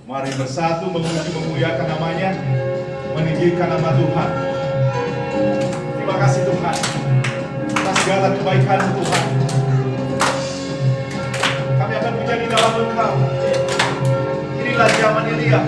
Mari bersatu memuji memuliakan namanya, meninggikan nama Tuhan. Terima kasih Tuhan atas segala kebaikan Tuhan. Kami akan menjadi dalam Engkau. Inilah zaman Elia.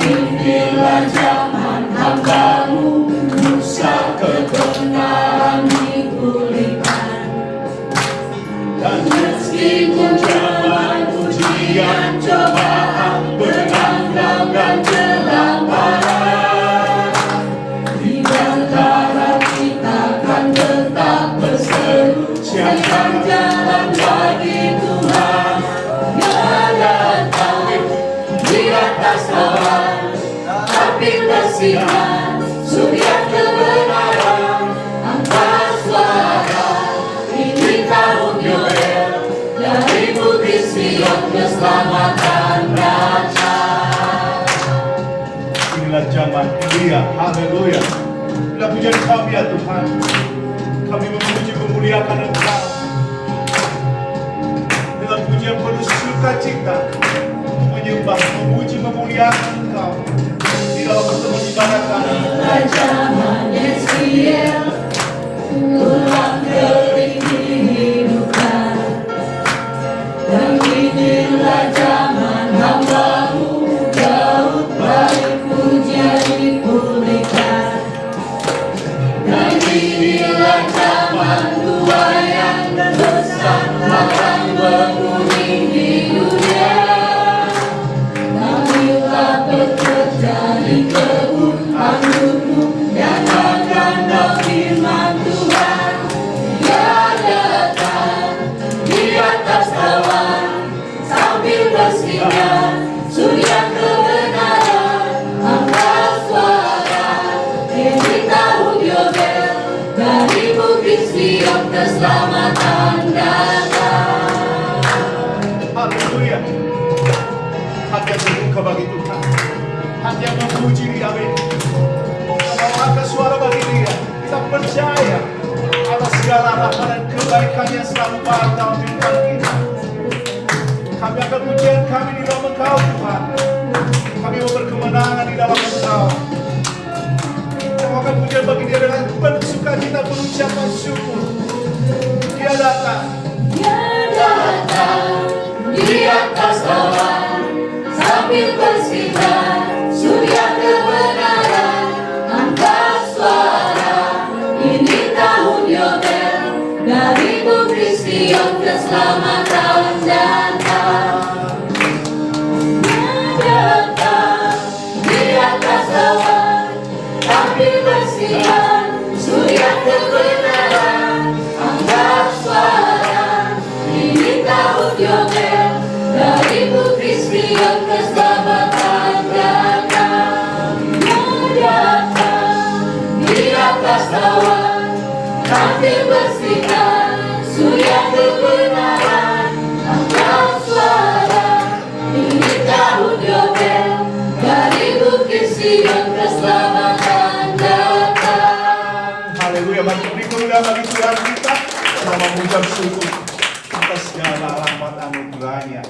Inilah zaman hamba-Mu, Musa kebenaran dipulihkan. Dan meskipun zaman ujian cobaan berangkat dan kelaparan, di antara kita kan tetap berseru, siapkan jalan bagi Tuhan. Dia datang di atas awan, tapi bersinar surya kebenaran. Angkat suara, ini tahun Yobel, dari Putri Sion keselamatan Raja. Inilah zaman Elia. Haleluya. Inilah pujian kami ya Tuhan. Kami memuji memuliakan Engkau dengan pujian penuh sukacita, menyembah, memuji, memuliakan Engkau di dalam pertemuan ibadah kami. Inilah zaman Yeskiel, tulang kering dihidupkan. Dan inilah zaman hamba-Mu, Daud baik pujian dipulihkan. Dan inilah zaman dua yang besar, ladang berkuning di dunia. Bekerja di kebun anggurmu, nyatakanlah firman Tuhan. Dia datang di atas awan, sambil bersinar surya kebenaran. Angkat suara, ini tahun Yobel, dari Bukit Sion keselamatan datang. Haleluya. Hati yang terbuka bagi Tuhan, hati yang memuji Dia. Kita angkat suara bagi Dia. Kita percaya atas segala rahmat dan kebaikan yang selalu baru dalam kehidupan kita. Kami akan pujian kami di dalam Engkau Tuhan. Kami mau berkemenangan di dalam Engkau. Kita akan pujian bagi Dia dengan penuh sukacita, penuh ucapan syukur. Dia datang. Dia datang di atas awan, sambil bersinar surya kebenaran. Angkat suara, ini tahun Yobel, dari Putri Sion keselamatan datang. Dia datang di atas awan, sambil bersinar surya kebenaran. Angkat suara, ini tahun Yobel, dari Putri Sion keselamatan datang. Dia datang di atas awan, sambil bersinar surya kebenaran. Angkat suara, ini tahun Yobel, dari Bukit Sion keselamatan datang. Haleluya. Mari beri kemuliaan bagi Tuhan kita. Sama mengucap syukur atas segala rahmat anugerahnya.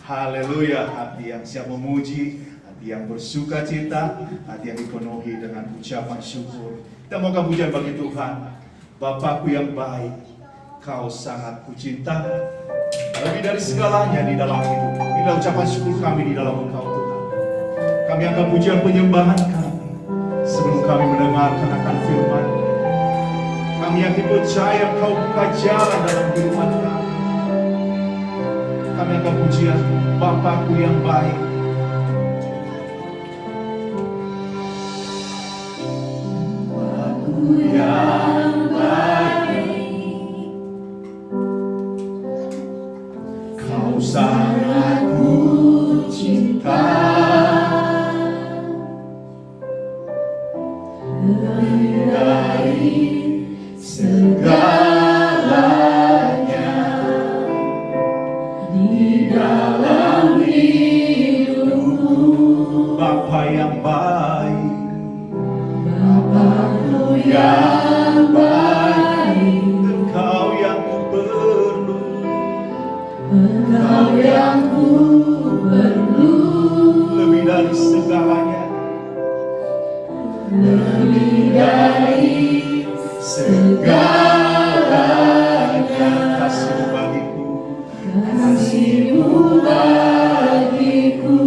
Haleluya. Hati yang siap memuji, hati yang bersuka cita, hati yang dipenuhi dengan ucapan syukur. Kita mohon pujian bagi Tuhan. Bapakku yang baik, Kau sangat kucinta, lebih dari segalanya di dalam hidup. Inilah ucapan syukur kami di dalam Engkau Tuhan. Kami akan pujian penyembahan kami sebelum kami mendengarkan akan firman. Kami yakin percaya Kau buka jalan dalam kehidupan kami. Kami akan pujian Bapakku yang baik. Bapakku yang baik, Kau sangat kucinta, lebih dari segalanya di dalam hidupku. Bapa yang baik, Bapakku yang baik, Engkau yang ku perlu, Engkau yang ku perlu, lebih dari segalanya, lebih dari segalanya. Kasih-Mu bagiku, kasih-Mu bagiku,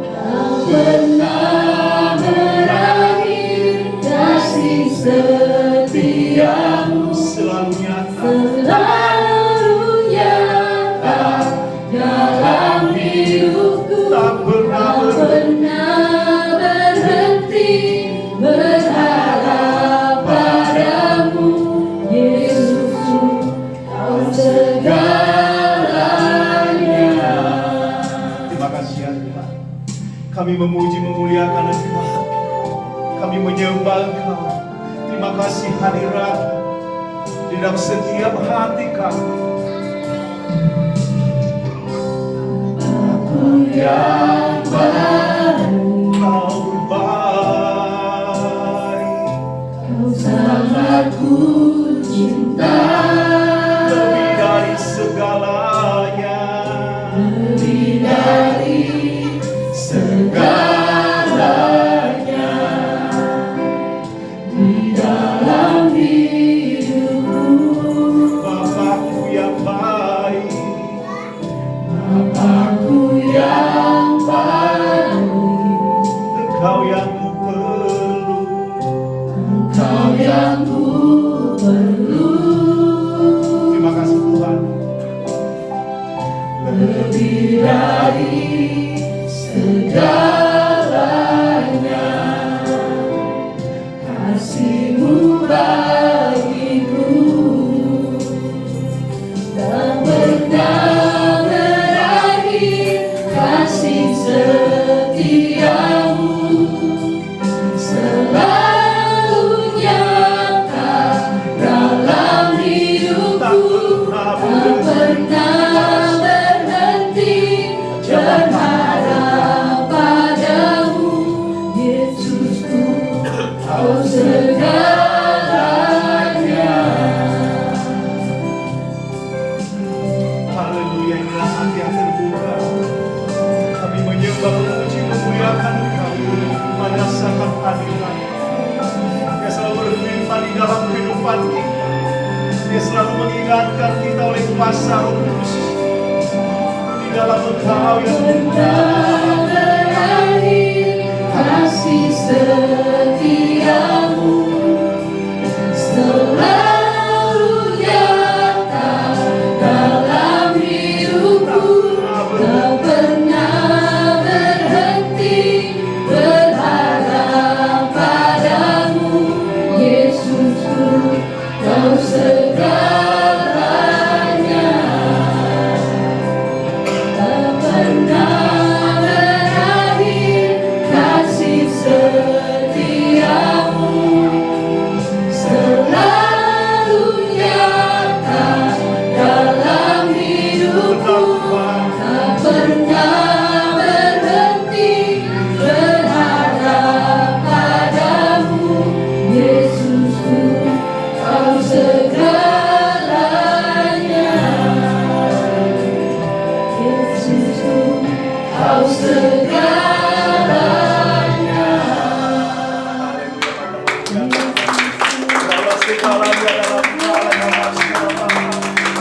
tak pernah berakhir. Kasih setiamu selalu nyata, selalu nyata dalam hidupku. Tak pernah berhenti berharap padamu, Yesusku, Kau segalanya. Terima kasih ya Tuhan. Kami memuji memuliakan Engkau, kami menyembah Engkau. Terima kasih hadirat di dalam setiap hati kami. Aku yang baik, Kau baik, Kau sangat ku cinta, lebih dari segalanya, lebih dari segalanya di dalam hidupku. Bapakku yang baik, Bapakku yang baik, Engkau yang ku perlu, Engkau yang ku perlu. Terima kasih Tuhan. Lebih dari segalanya, kasih-Mu bagiku tak pernah berakhir. Kasih setiamu selalu nyata dalam hidupku. Tak pernah berhenti berharap padamu, Yesusku, Kau segalanya. Haleluya, inilah hati yang terbuka. Kami menyembah, memuji, memuliakan Engkau. Mana sangat hadirat Dia selalu berfirman di dalam kehidupan kita. Dia selalu mengingatkan kita oleh kuasa Roh Kudus. Di dalam Engkau yang benar, kasih setiamu selalu nyata dalam hidupku. Tak pernah berhenti berharap padamu, Yesusku, Kau segalanya. Tak pernah berakhir kasih setiamu selalu nyata dalam hidupku. Tak pernah berhenti berharap padamu, Yesusku, Kau segalanya. Yesusku, Kau segalanya. Dalam segalanya, dalam segalanya,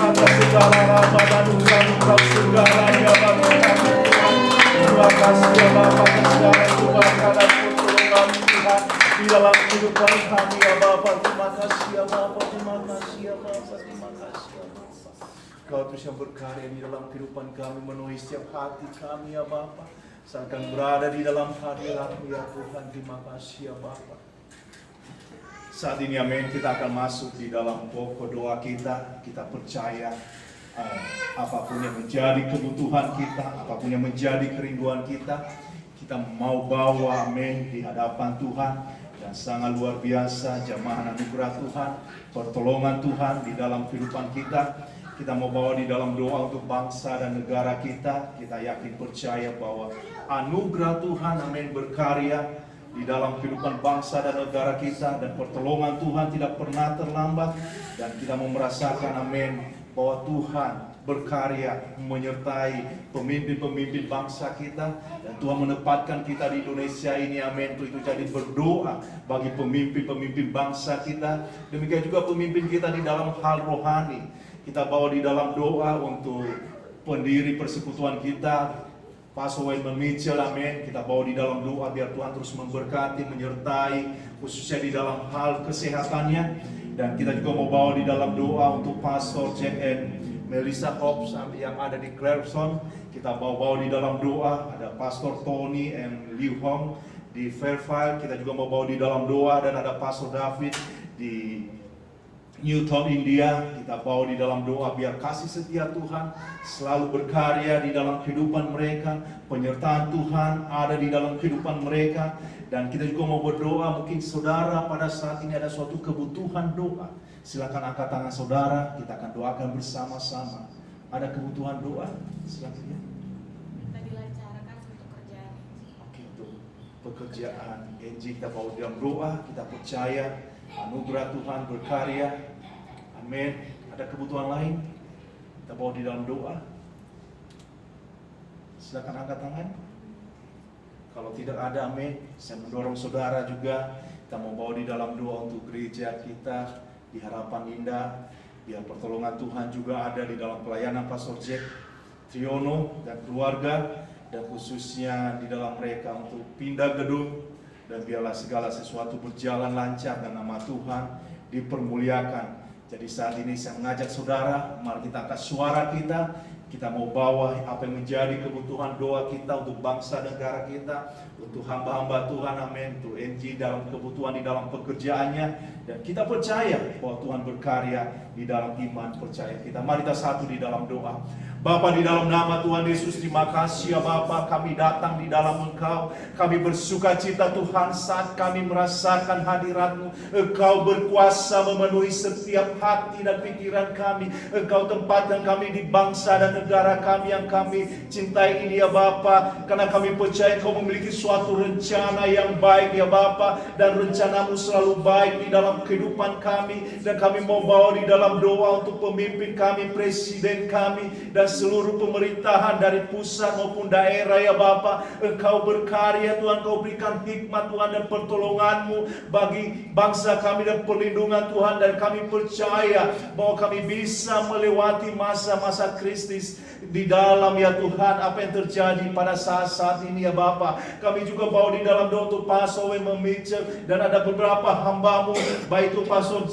atas segala rahmat anugerah Engkau segalanya bagi kami Tuhan. Terima kasih ya Bapa, segala kebaikan dan pertolongan Tuhan di dalam kehidupan kami ya Bapa. Terima kasih ya Bapa, terima kasih ya Bapa, terima kasih ya Bapa. Kau terus yang berkarya di dalam kehidupan kami, memenuhi setiap hati kami ya Bapa. Seakan berada di dalam hadirat-Mu ya Tuhan. Terima kasih ya Bapa. Saat ini amin, kita akan masuk di dalam pokok doa kita. Kita percaya apapun yang menjadi kebutuhan kita, apapun yang menjadi kerinduan kita kita mau bawa amin di hadapan Tuhan. Dan sangat luar biasa jamahan anugerah Tuhan, pertolongan Tuhan di dalam kehidupan kita. Kita mau bawa di dalam doa untuk bangsa dan negara kita. Kita yakin percaya bahwa anugerah Tuhan amin berkarya di dalam kehidupan bangsa dan negara kita, dan pertolongan Tuhan tidak pernah terlambat. Dan kita mau merasakan amin bahwa Tuhan berkarya menyertai pemimpin-pemimpin bangsa kita, dan Tuhan menempatkan kita di Indonesia ini amin. Untuk itu jadi berdoa bagi pemimpin-pemimpin bangsa kita, demikian juga pemimpin kita di dalam hal rohani. Kita bawa di dalam doa untuk pendiri persekutuan kita, Pastor Wayne Mitchell, amin. Kita bawa di dalam doa biar Tuhan terus memberkati, menyertai, khususnya di dalam hal kesehatannya. Dan kita juga mau bawa di dalam doa untuk Pastor Jack and Melissa Hobbs yang ada di Clarkson. Kita bawa di dalam doa. Ada Pastor Tony and Liu Hong di Fairfield. Kita juga mau bawa di dalam doa. Dan ada Pastor David di Newton, India. Kita bawa di dalam doa biar kasih setia Tuhan selalu berkarya di dalam kehidupan mereka. Penyertaan Tuhan ada di dalam kehidupan mereka. Dan kita juga mau berdoa, mungkin saudara pada saat ini ada suatu kebutuhan doa. Silakan angkat tangan saudara, kita akan doakan bersama-sama. Ada kebutuhan doa? Silakan ya. Minta dilancarkan untuk kerjaan. Oke, untuk pekerjaan Enji kita bawa dalam doa, kita percaya anugerah Tuhan berkarya. Amin. Ada kebutuhan lain? Kita bawa di dalam doa. Silakan angkat tangan. Kalau tidak ada, amin. Saya mendorong saudara juga. Kita mau bawa di dalam doa untuk gereja kita di Harapan Indah. Biar pertolongan Tuhan juga ada di dalam pelayanan Pastor Jack Triono dan keluarga. Dan khususnya di dalam mereka untuk pindah gedung. Dan biarlah segala sesuatu berjalan lancar dan nama Tuhan dipermuliakan. Jadi saat ini saya mengajak saudara, mari kita angkat suara kita. Kita mau bawa apa yang menjadi kebutuhan doa kita untuk bangsa negara kita, untuk hamba-hamba Tuhan, amin. Untuk NG dalam kebutuhan di dalam pekerjaannya, dan kita percaya bahwa Tuhan berkarya di dalam iman percaya kita. Mari kita satu di dalam doa. Bapa, di dalam nama Tuhan Yesus, terima kasih ya Bapa, kami datang di dalam Engkau. Kami bersuka cita Tuhan saat kami merasakan hadirat-Mu. Engkau berkuasa memenuhi setiap hati dan pikiran kami. Engkau tempatkan kami di bangsa dan negara kami yang kami cintai ini ya Bapa. Karena kami percaya Engkau memiliki suatu rencana yang baik ya Bapa. Dan rencana-Mu selalu baik di dalam kehidupan kami. Dan kami mau bawa di dalam doa untuk pemimpin kami, presiden kami, dan seluruh pemerintahan dari pusat maupun daerah ya Bapa. Engkau berkarya Tuhan, Engkau berikan hikmat Tuhan dan pertolongan-Mu bagi bangsa kami dan perlindungan Tuhan. Dan kami percaya bahwa kami bisa melewati masa-masa kritis di dalam ya Tuhan apa yang terjadi pada saat-saat ini ya Bapa. Kami juga bawa di dalam doa untuk Pastor Wayne Mitchell dan ada beberapa hamba-Mu, baik itu Pastor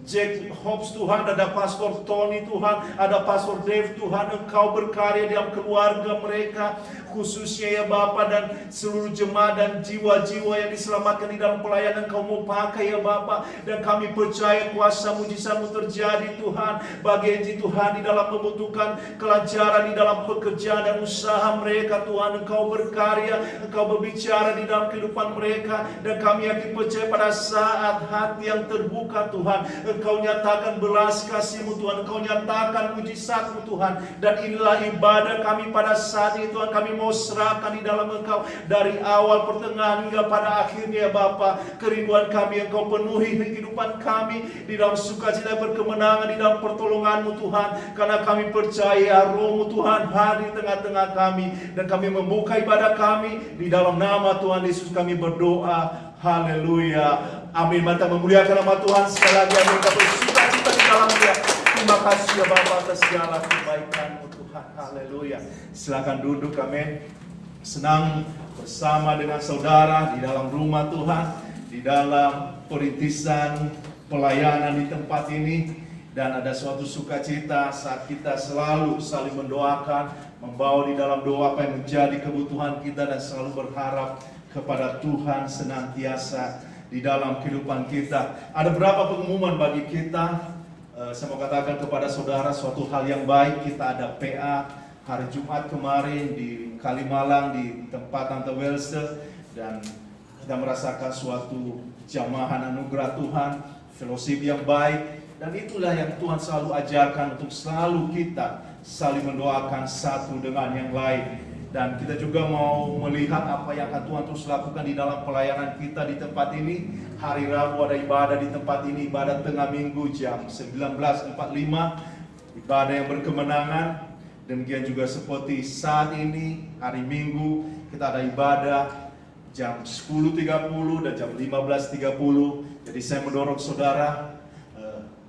Jack Hobbs Tuhan, ada Pastor Tony Tuhan, ada Pastor Dave Tuhan. Engkau berkarya dalam keluarga mereka, khususnya ya Bapa, dan seluruh jemaat dan jiwa-jiwa yang diselamatkan di dalam pelayanan Engkau mau pakai ya Bapa. Dan kami percaya kuasa mujizat-Mu terjadi Tuhan bagi Enji Tuhan di dalam membutuhkan kelancaran di dalam pekerjaan dan usaha mereka Tuhan. Engkau berkarya, Engkau berbicara di dalam kehidupan mereka, dan kami yakin percaya pada saat hati yang terbuka Tuhan, Engkau nyatakan belas kasih-Mu Tuhan, Engkau nyatakan mujizat-Mu Tuhan. Dan inilah ibadah kami pada saat ini Tuhan. Kami mau serahkan di dalam Engkau dari awal, pertengahan hingga pada akhirnya ya Bapa. Kerinduan kami Engkau penuhi kehidupan kami di dalam sukacita berkemenangan di dalam pertolongan-Mu Tuhan. Karena kami percaya Roh-Mu Tuhan hadir di tengah-tengah kami, dan kami membuka ibadah kami di dalam nama Tuhan Yesus kami berdoa. Haleluya. Amin. Mari kita memuliakan nama Tuhan sekali lagi. Amin. Kita bersuka cita di dalam Dia. Terima kasih ya Bapa atas segala kebaikan-Mu Tuhan. Haleluya. Silakan duduk. Amin. Senang bersama dengan saudara di dalam rumah Tuhan, di dalam perintisan pelayanan di tempat ini. Dan ada suatu sukacita saat kita selalu saling mendoakan, membawa di dalam doa apa yang menjadi kebutuhan kita, dan selalu berharap kepada Tuhan senantiasa di dalam kehidupan kita. Ada beberapa pengumuman bagi kita. Saya mau katakan kepada saudara suatu hal yang baik. Kita ada PA hari Jumat kemarin di Kalimalang di tempat Tante Welse, dan kita merasakan suatu jamahan anugerah Tuhan, fellowship yang baik, dan itulah yang Tuhan selalu ajarkan untuk selalu kita saling mendoakan satu dengan yang lain. Dan kita juga mau melihat apa yang akan Tuhan terus lakukan di dalam pelayanan kita di tempat ini. Hari Rabu ada ibadah di tempat ini, ibadah tengah minggu jam 19.45, ibadah yang berkemenangan. Demikian juga seperti saat ini, hari Minggu, kita ada ibadah jam 10.30 dan jam 15.30. Jadi saya mendorong saudara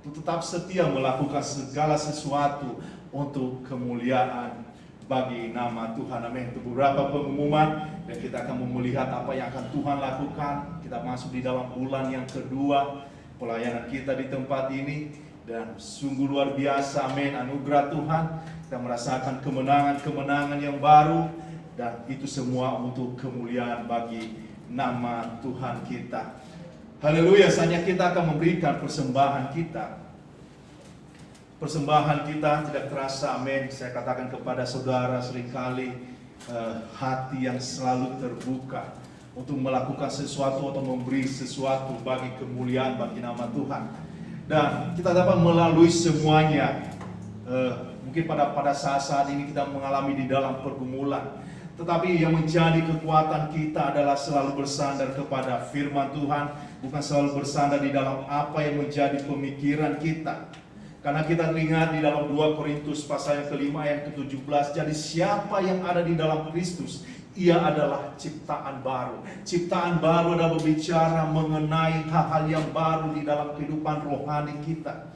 untuk tetap setia melakukan segala sesuatu untuk kemuliaan bagi nama Tuhan. Amin. Itu beberapa pengumuman, dan kita akan melihat apa yang akan Tuhan lakukan. Kita masuk di dalam bulan yang kedua pelayanan kita di tempat ini, dan sungguh luar biasa. Amin. Anugerah Tuhan, kita merasakan kemenangan-kemenangan yang baru, dan itu semua untuk kemuliaan bagi nama Tuhan kita. Haleluya. Saatnya kita akan memberikan persembahan kita. Persembahan kita tidak terasa, amin. Saya katakan kepada saudara, seringkali hati yang selalu terbuka untuk melakukan sesuatu atau memberi sesuatu bagi kemuliaan bagi nama Tuhan. Dan kita dapat melalui semuanya. Mungkin pada saat-saat ini kita mengalami di dalam pergumulan, tetapi yang menjadi kekuatan kita adalah selalu bersandar kepada firman Tuhan, bukan selalu bersandar di dalam apa yang menjadi pemikiran kita. Karena kita ingat di dalam 2 Korintus pasal yang kelima ayat ke-17, jadi siapa yang ada di dalam Kristus, ia adalah ciptaan baru. Ciptaan baru adalah berbicara mengenai hal-hal yang baru di dalam kehidupan rohani kita.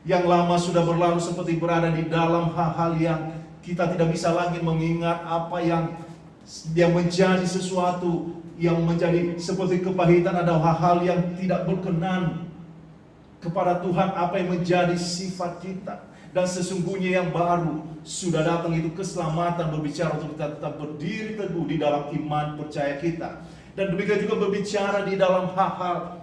Yang lama sudah berlalu seperti berada di dalam hal-hal yang kita tidak bisa lagi mengingat apa yang menjadi sesuatu yang menjadi seperti kepahitan, ada hal-hal yang tidak berkenan kepada Tuhan, apa yang menjadi sifat kita. Dan sesungguhnya yang baru sudah datang, itu keselamatan, berbicara untuk kita tetap berdiri teguh di dalam iman percaya kita. Dan demikian juga berbicara di dalam hal-hal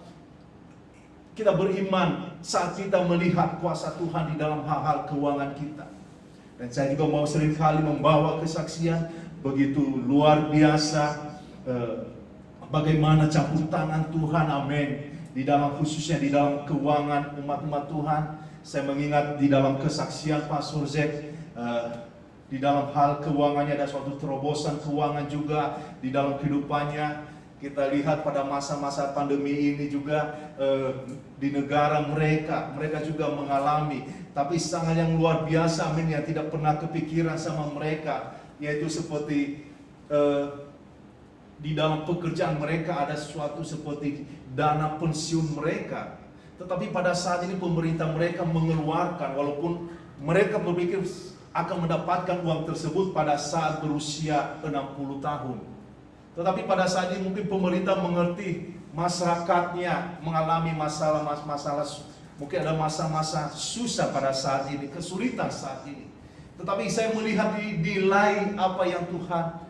kita beriman saat kita melihat kuasa Tuhan di dalam hal-hal keuangan kita. Dan saya juga mau seringkali membawa kesaksian begitu luar biasa bagaimana campur tangan Tuhan, amin, di dalam khususnya di dalam keuangan umat-umat Tuhan. Saya mengingat di dalam kesaksian Pastor Zek, di dalam hal keuangannya ada suatu terobosan keuangan juga di dalam kehidupannya. Kita lihat pada masa-masa pandemi ini juga di negara mereka juga mengalami, tapi sangat yang luar biasa, amin, yang tidak pernah kepikiran sama mereka, yaitu seperti di dalam pekerjaan mereka ada sesuatu seperti dana pensiun mereka. Tetapi pada saat ini pemerintah mereka mengeluarkan, walaupun mereka berpikir akan mendapatkan uang tersebut pada saat berusia 60 tahun. Tetapi pada saat ini mungkin pemerintah mengerti masyarakatnya mengalami masalah, mungkin ada masa-masa susah pada saat ini, kesulitan saat ini. Tetapi saya melihat di lain apa yang Tuhan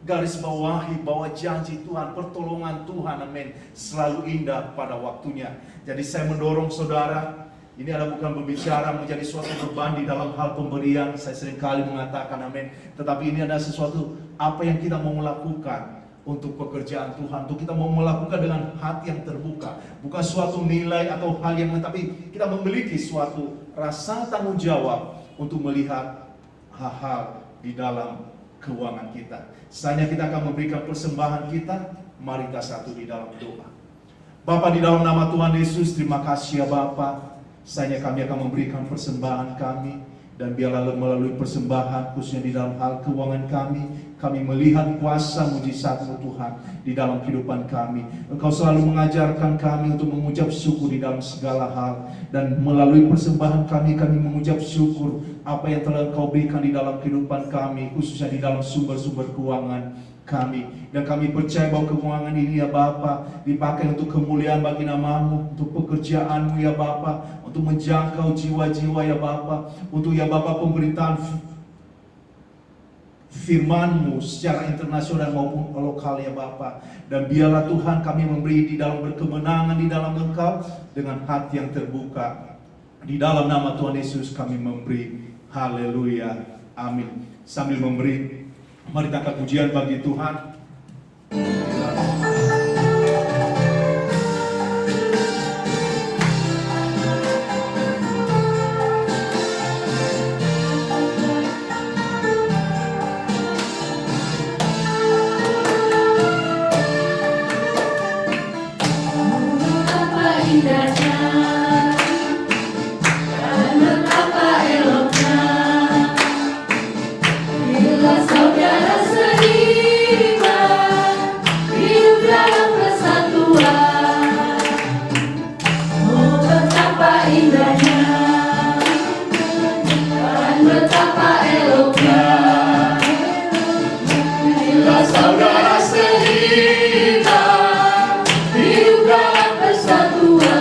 garis bawahi, bahwa janji Tuhan, pertolongan Tuhan, amin, selalu indah pada waktunya. Jadi saya mendorong saudara, ini adalah bukan berbicara menjadi suatu beban di dalam hal pemberian, saya seringkali mengatakan, amin, tetapi ini adalah sesuatu apa yang kita mau melakukan untuk pekerjaan Tuhan, untuk kita mau melakukan dengan hati yang terbuka, bukan suatu nilai atau hal yang, tapi kita memiliki suatu rasa tanggung jawab untuk melihat hal-hal di dalam keuangan kita. Selanjutnya kita akan memberikan persembahan kita. Mari kita satu di dalam doa. Bapa, di dalam nama Tuhan Yesus, terima kasih ya Bapa. Selanjutnya kami akan memberikan persembahan kami, dan biarlah melalui persembahan khususnya di dalam hal keuangan kami melihat kuasa mujizat-Mu Tuhan di dalam kehidupan kami. Engkau selalu mengajarkan kami untuk mengucap syukur di dalam segala hal, dan melalui persembahan kami mengucap syukur apa yang telah Engkau berikan di dalam kehidupan kami, khususnya di dalam sumber-sumber keuangan kami. Dan kami percaya bahwa keuangan ini ya Bapa dipakai untuk kemuliaan bagi nama-Mu, untuk pekerjaan-Mu ya Bapa, untuk menjangkau jiwa-jiwa ya Bapa, untuk ya Bapa pemberitaan firman-Mu secara internasional maupun lokal ya Bapa. Dan biarlah Tuhan kami memberi di dalam berkemenangan di dalam Engkau dengan hati yang terbuka. Di dalam nama Tuhan Yesus kami memberi. Haleluya. Amin. sambil mari angkat pujian bagi Tuhan. Betapa indahnya dan betapa eloknya bila saudara seiman hidup dalam persatuan. Oh, betapa indahnya dan betapa eloknya bila saudara seiman hidup dalam persatuan.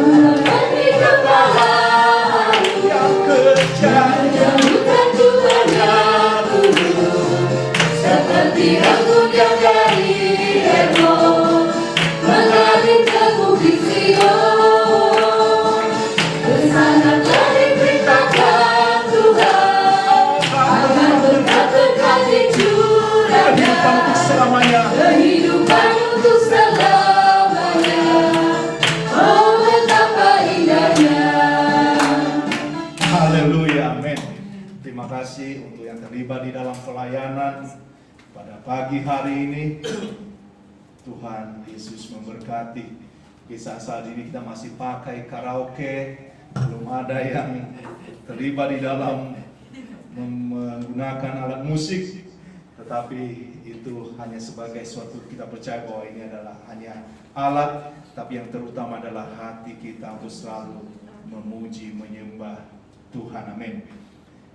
Merupakan kepala Yang kejam menyambutkan Tuhan yang turun seperti anggun yang dari Hermon mengalir ke bukit Sion. Kesanalah diperintahkan Tuhan agar berkat kekal dicurahkan. kehidupan untuk selamanya. Kehidupan untuk selamanya. Oh, betapa indahnya. Haleluya, amin. Terima kasih untuk yang terlibat di dalam pelayanan pada pagi hari ini. Tuhan Yesus memberkati. Kisah saat ini kita masih pakai karaoke, belum ada yang terlibat di dalam menggunakan alat musik, tetapi itu hanya sebagai suatu, kita percaya bahwa ini adalah hanya alat, tapi yang terutama adalah hati kita untuk selalu memuji, menyembah Tuhan, amin.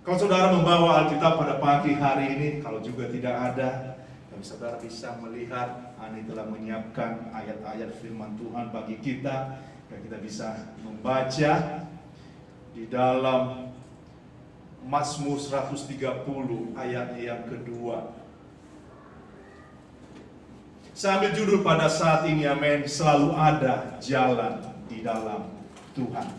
Kalau saudara membawa Alkitab pada pagi hari ini, kalau juga tidak ada, tapi saudara bisa melihat Ani telah menyiapkan ayat-ayat firman Tuhan bagi kita, dan kita bisa membaca di dalam Mazmur 130 ayat yang kedua. Saya ambil judul pada saat ini, amin, selalu ada jalan di dalam Tuhan.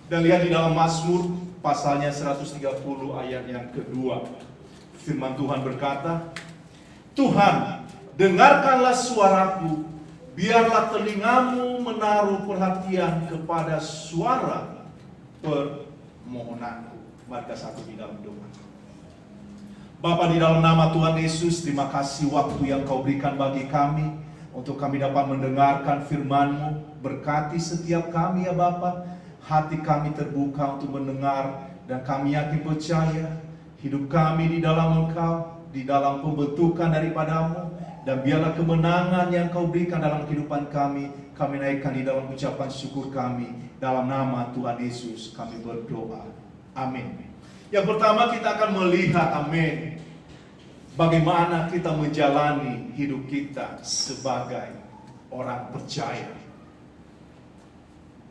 Dan lihat di dalam Mazmur pasalnya 130 ayat yang kedua. Firman Tuhan berkata, Tuhan, dengarkanlah suaraku, biarlah telingamu menaruh perhatian kepada suara permohonanku. Mari satu di dalam doa. Bapa, di dalam nama Tuhan Yesus, terima kasih waktu yang Kau berikan bagi kami untuk kami dapat mendengarkan firman-Mu. Berkati setiap kami ya Bapa, hati kami terbuka untuk mendengar, dan kami yakin percaya hidup kami di dalam Engkau, di dalam pembentukan daripada-Mu, dan biarlah kemenangan yang Kau berikan dalam kehidupan kami naikkan di dalam ucapan syukur kami. Dalam nama Tuhan Yesus kami berdoa, amin. Yang pertama kita akan melihat, amin, bagaimana kita menjalani hidup kita sebagai orang percaya.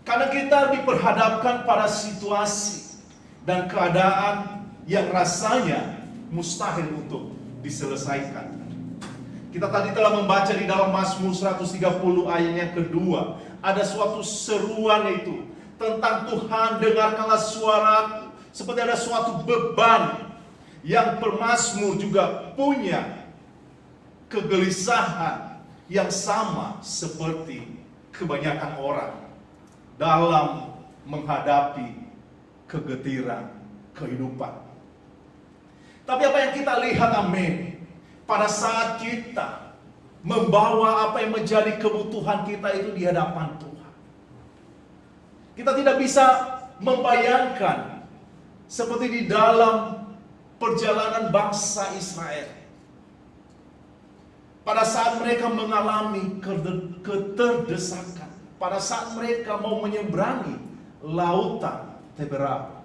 Karena kita diperhadapkan pada situasi dan keadaan yang rasanya mustahil untuk diselesaikan. Kita tadi telah membaca di dalam Mazmur 130 ayatnya kedua, ada suatu seruan itu tentang Tuhan, dengarkanlah suaraku. Seperti ada suatu beban yang pemazmur juga punya kegelisahan yang sama seperti kebanyakan orang dalam menghadapi kegetiran kehidupan. Tapi apa yang kita lihat, amin, pada saat kita membawa apa yang menjadi kebutuhan kita itu di hadapan Tuhan, kita tidak bisa membayangkan seperti di dalam perjalanan bangsa Israel. Pada saat mereka mengalami keterdesakan, pada saat mereka mau menyeberangi lautan Tiberia,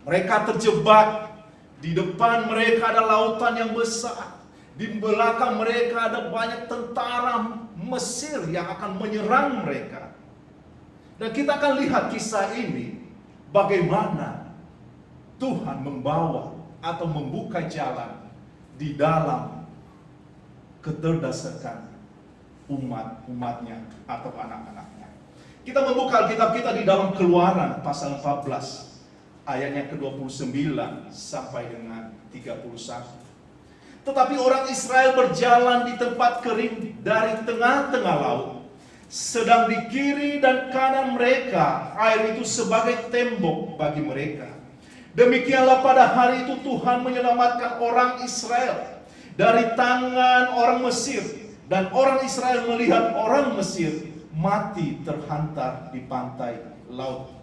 mereka terjebak. Di depan mereka ada lautan yang besar, di belakang mereka ada banyak tentara Mesir yang akan menyerang mereka. Dan kita akan lihat kisah ini, bagaimana Tuhan membawa atau membuka jalan di dalam keterdesakan umat-umatnya atau anak-anaknya. Kita membuka Alkitab kita di dalam Keluaran pasal 14 ayatnya ke-29 sampai dengan 31. Tetapi orang Israel berjalan di tempat kering dari tengah-tengah laut. Sedang di kiri dan kanan mereka, air itu sebagai tembok bagi mereka. Demikianlah pada hari itu Tuhan menyelamatkan orang Israel dari tangan orang Mesir. Dan orang Israel melihat orang Mesir mati terhantar di pantai laut.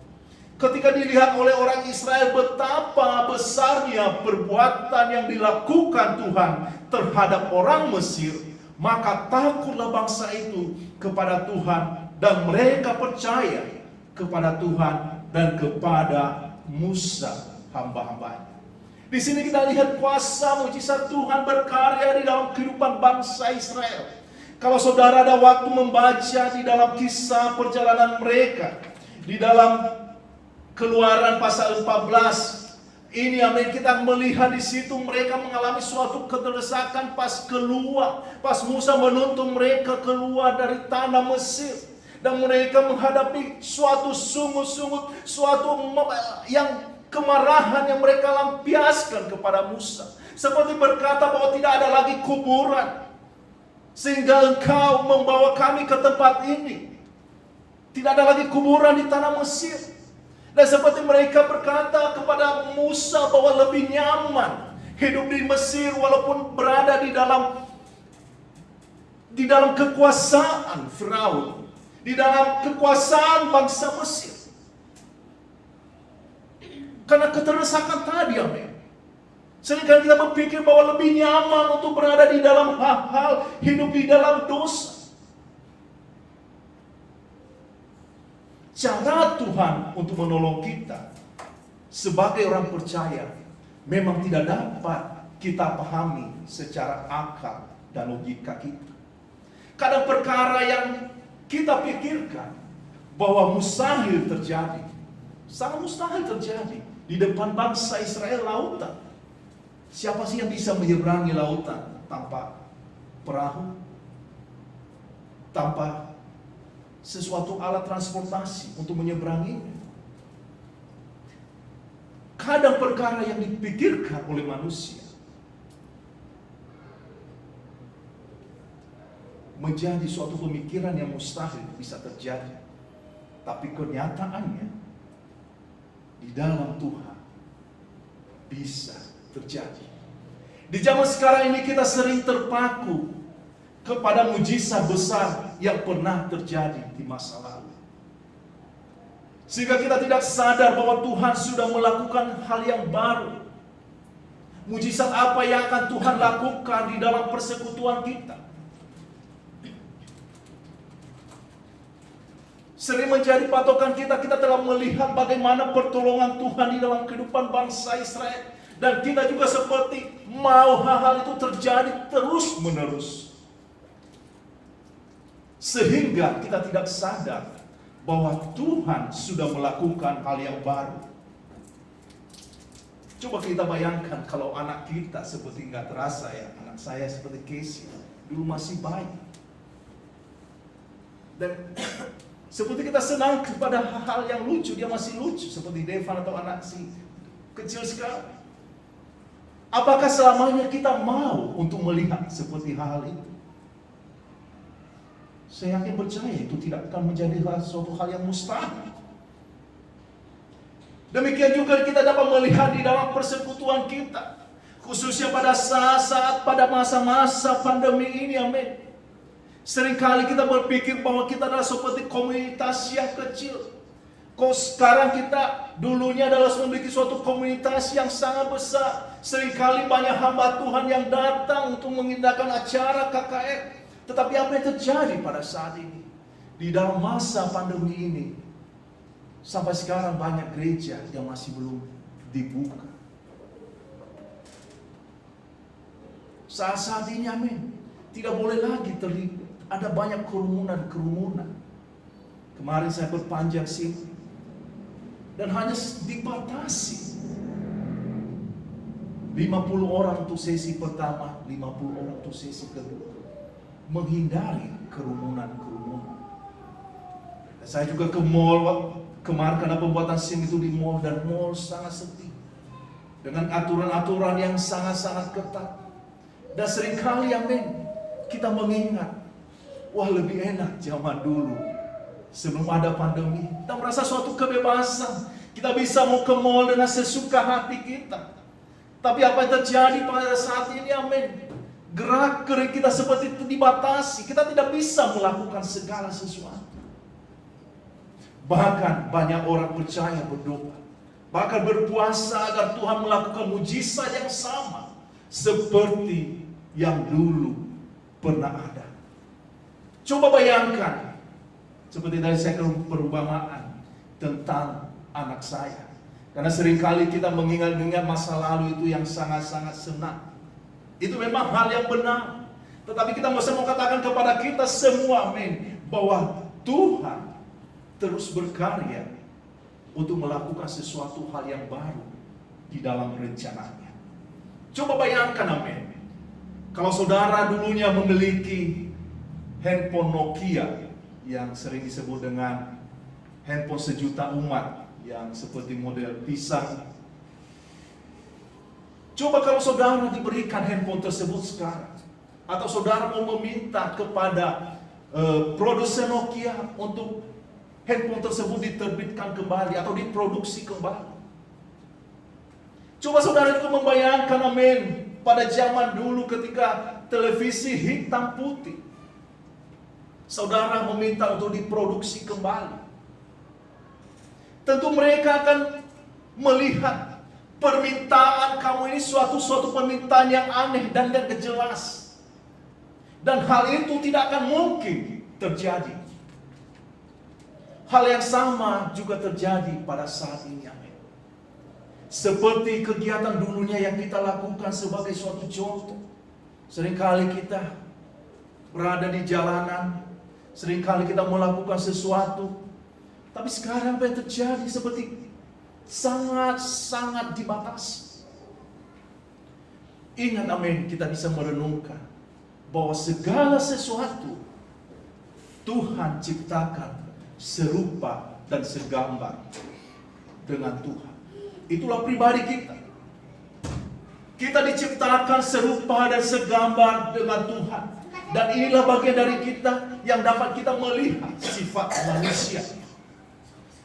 Ketika dilihat oleh orang Israel betapa besarnya perbuatan yang dilakukan Tuhan terhadap orang Mesir, maka takutlah bangsa itu kepada Tuhan dan mereka percaya kepada Tuhan dan kepada Musa hamba-hambanya. Di sini kita lihat kuasa mujizat Tuhan berkarya di dalam kehidupan bangsa Israel. Kalau saudara ada waktu membaca di dalam kisah perjalanan mereka, di dalam Keluaran pasal 14, ini amin, kita melihat di situ mereka mengalami suatu keterdesakan pas Musa menuntun mereka keluar dari tanah Mesir, dan mereka menghadapi suatu sungut-sungut, suatu yang kemarahan yang mereka lampiaskan kepada Musa, seperti berkata bahwa tidak ada lagi kuburan, sehingga engkau membawa kami ke tempat ini. Tidak ada lagi kuburan di tanah Mesir. Dan seperti mereka berkata kepada Musa bahwa lebih nyaman hidup di Mesir walaupun berada di dalam kekuasaan Firaun, di dalam kekuasaan bangsa Mesir. Karena keterdesakan tadi, amin. Seringkali kita berpikir bahwa lebih nyaman untuk berada di dalam hal-hal hidup di dalam dosa. Cara Tuhan untuk menolong kita sebagai orang percaya memang tidak dapat kita pahami secara akal dan logika kita. Kadang perkara yang kita pikirkan bahwa mustahil terjadi, sangat mustahil terjadi di depan bangsa Israel lautan. Siapa sih yang bisa menyeberangi lautan tanpa perahu, tanpa sesuatu alat transportasi untuk menyeberanginya? Kadang perkara yang dipikirkan oleh manusia menjadi suatu pemikiran yang mustahil bisa terjadi, tapi kenyataannya di dalam Tuhan bisa terjadi. Di zaman sekarang ini kita sering terpaku kepada mujizat besar yang pernah terjadi di masa lalu, sehingga kita tidak sadar bahwa Tuhan sudah melakukan hal yang baru. Mujizat apa yang akan Tuhan lakukan di dalam persekutuan kita? Sering menjadi patokan kita. Kita telah melihat bagaimana pertolongan Tuhan di dalam kehidupan bangsa Israel, dan kita juga seperti mau hal-hal itu terjadi terus-menerus, sehingga kita tidak sadar bahwa Tuhan sudah melakukan hal yang baru. Coba kita bayangkan kalau anak kita seperti nggak terasa ya, anak saya seperti Casey, dulu masih bayi. Dan seperti kita senang kepada hal yang lucu, dia masih lucu, seperti Devan atau anak si kecil sekarang. Apakah selamanya kita mau untuk melihat seperti hal itu? Saya yakin percaya itu tidak akan menjadi suatu hal yang mustahil. Demikian juga kita dapat melihat di dalam persekutuan kita, khususnya pada saat-saat pada masa-masa pandemi ini, amin. Seringkali kita berpikir bahwa kita adalah seperti komunitas yang kecil. Kok sekarang kita dulunya adalah memiliki suatu komunitas yang sangat besar. Seringkali banyak hamba Tuhan yang datang untuk mengadakan acara KKR. Tetapi apa yang terjadi pada saat ini? Di dalam masa pandemi ini, sampai sekarang banyak gereja yang masih belum dibuka. Saat-saat ini, amin, tidak boleh lagi terlibat. Ada banyak kerumunan. Kemarin saya berpanjang sini, dan hanya dibatasi 50 orang untuk sesi pertama, 50 orang untuk sesi kedua, menghindari kerumunan. Saya juga ke mall Kemarin karena pembuatan SIM itu di mall, dan mall sangat sepi dengan aturan-aturan yang sangat-sangat ketat. Dan seringkali kita mengingat, wah lebih enak zaman dulu sebelum ada pandemi. Kita merasa suatu kebebasan, kita bisa mau ke mall dengan sesuka hati kita. Tapi apa yang terjadi pada saat ini, gerak-gerik kita seperti itu dibatasi. Kita tidak bisa melakukan segala sesuatu. Bahkan banyak orang percaya berdoa, bahkan berpuasa agar Tuhan melakukan mujizat yang sama seperti yang dulu pernah ada. Coba bayangkan, seperti tadi saya perumpamaan tentang anak saya. Karena seringkali kita mengingat-ingat masa lalu itu yang sangat-sangat senang. Itu memang hal yang benar. Tetapi kita mesti mau katakan kepada kita semua, bahwa Tuhan terus berkarya untuk melakukan sesuatu hal yang baru di dalam rencananya. Coba bayangkan, kalau saudara dulunya memiliki handphone Nokia yang sering disebut dengan handphone sejuta umat, yang seperti model pisang. Coba kalau saudara diberikan handphone tersebut sekarang, atau saudara mau meminta kepada produsen Nokia untuk handphone tersebut diterbitkan kembali atau diproduksi kembali. Coba saudara itu membayangkan, pada zaman dulu ketika televisi hitam putih, saudara meminta untuk diproduksi kembali. Tentu mereka akan melihat permintaan kamu ini suatu permintaan yang aneh dan gak jelas. Dan hal itu tidak akan mungkin terjadi. Hal yang sama juga terjadi pada saat ini, seperti kegiatan dulunya yang kita lakukan sebagai suatu contoh. Seringkali kita berada di jalanan, seringkali kita melakukan sesuatu, tapi sekarang apa yang terjadi seperti sangat-sangat dibatasi. Ingat, kita bisa merenungkan bahwa segala sesuatu Tuhan ciptakan serupa dan segambar dengan Tuhan. Itulah pribadi kita. Kita diciptakan serupa dan segambar dengan Tuhan. Dan inilah bagian dari kita yang dapat kita melihat sifat manusia.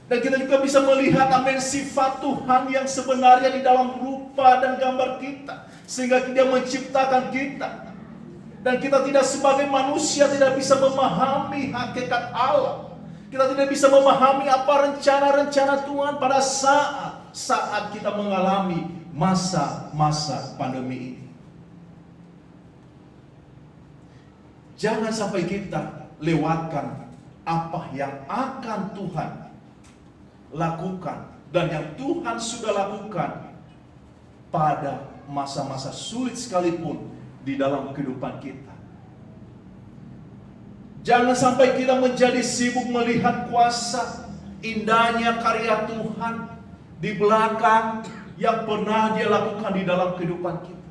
Dan kita juga bisa melihat, sifat Tuhan yang sebenarnya di dalam rupa dan gambar kita. Sehingga Dia menciptakan kita. Dan kita tidak sebagai manusia tidak bisa memahami hakikat Allah. Kita tidak bisa memahami apa rencana-rencana Tuhan pada saat kita mengalami masa-masa pandemi ini. Jangan sampai kita lewatkan apa yang akan Tuhan lakukan dan yang Tuhan sudah lakukan pada masa-masa sulit sekalipun di dalam kehidupan kita. Jangan sampai kita menjadi sibuk melihat kuasa, indahnya karya Tuhan di belakang yang pernah Dia lakukan di dalam kehidupan kita.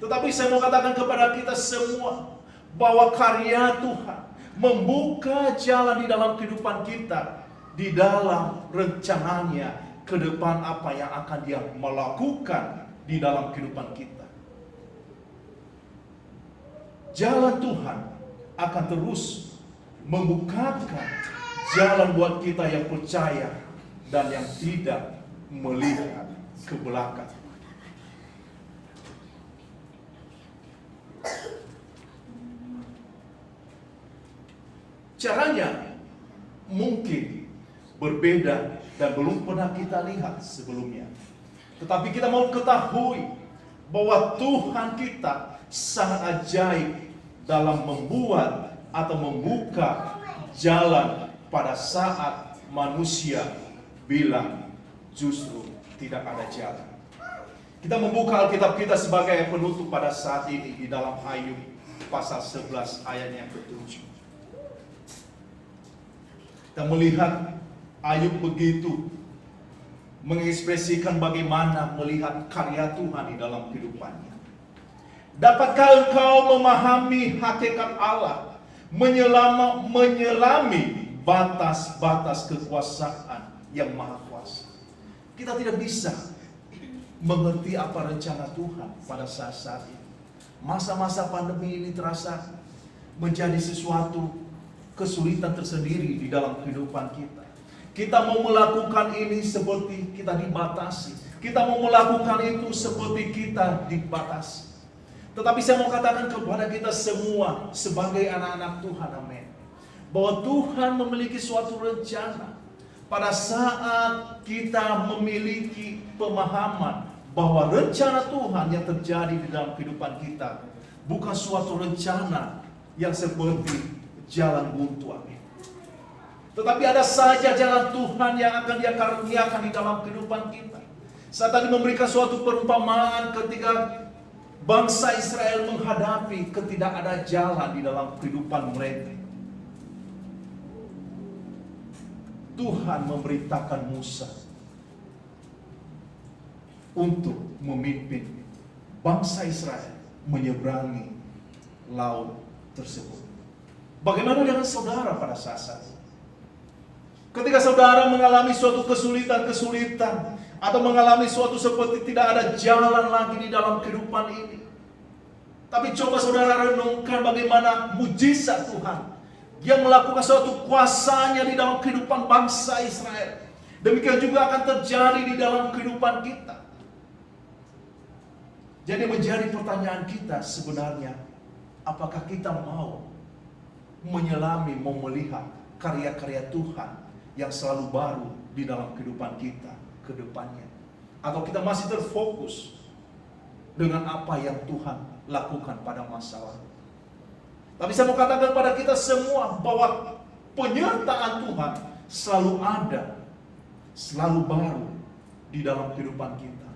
Tetapi saya mau katakan kepada kita semua bahwa karya Tuhan membuka jalan di dalam kehidupan kita, di dalam rencananya ke depan apa yang akan Dia melakukan di dalam kehidupan kita. Jalan Tuhan akan terus membukakan jalan buat kita yang percaya dan yang tidak melihat ke belakang. Caranya mungkin berbeda dan belum pernah kita lihat sebelumnya. Tetapi kita mau ketahui bahwa Tuhan kita sangat ajaib dalam membuat atau membuka jalan pada saat manusia bilang justru tidak ada jalan. Kita membuka Alkitab kita sebagai penutup pada saat ini di dalam Ayub pasal 11 ayat yang ke-7. Kita melihat Ayub begitu mengekspresikan bagaimana melihat karya Tuhan di dalam kehidupannya. Dapatkah engkau memahami hakikat Allah, menyelami batas-batas kekuasaan yang maha kuasa. Kita tidak bisa mengerti apa rencana Tuhan pada saat-saat ini. Masa-masa pandemi ini terasa menjadi sesuatu kesulitan tersendiri di dalam kehidupan kita. Kita mau melakukan ini seperti kita dibatasi. Kita mau melakukan itu seperti kita dibatasi. Tetapi saya mau katakan kepada kita semua sebagai anak-anak Tuhan, amin, bahwa Tuhan memiliki suatu rencana. Pada saat kita memiliki pemahaman bahwa rencana Tuhan yang terjadi di dalam kehidupan kita bukan suatu rencana yang seperti jalan buntu, amin. Tetapi ada saja jalan Tuhan yang akan Dia karuniakan di dalam kehidupan kita. Saya tadi memberikan suatu perumpamaan ketika bangsa Israel menghadapi ketidakada jalan di dalam kehidupan mereka. Tuhan memerintahkan Musa untuk memimpin bangsa Israel menyeberangi laut tersebut. Bagaimana dengan saudara pada saat itu? Ketika saudara mengalami suatu kesulitan-kesulitan atau mengalami suatu seperti tidak ada jalan lagi di dalam kehidupan ini, tapi coba saudara renungkan bagaimana mujizat Tuhan yang melakukan suatu kuasanya di dalam kehidupan bangsa Israel. Demikian juga akan terjadi di dalam kehidupan kita. Jadi menjadi pertanyaan kita sebenarnya, apakah kita mau menyelami, mau melihat karya-karya Tuhan yang selalu baru di dalam kehidupan kita ke depannya? Atau kita masih terfokus dengan apa yang Tuhan lakukan pada masa lalu? Tapi saya mau katakan pada kita semua bahwa penyertaan Tuhan selalu ada, selalu baru di dalam kehidupan kita.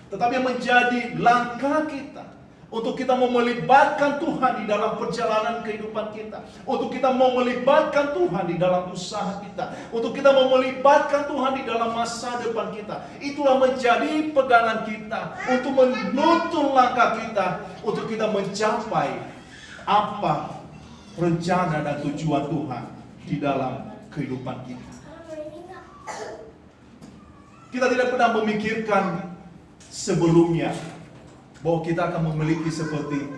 Tetapi yang menjadi langkah kita untuk kita mau melibatkan Tuhan di dalam perjalanan kehidupan kita, untuk kita mau melibatkan Tuhan di dalam usaha kita, untuk kita mau melibatkan Tuhan di dalam masa depan kita, itulah menjadi pegangan kita untuk menuntun langkah kita, untuk kita mencapai apa rencana dan tujuan Tuhan di dalam kehidupan kita. Kita tidak pernah memikirkan sebelumnya bahwa kita akan memiliki seperti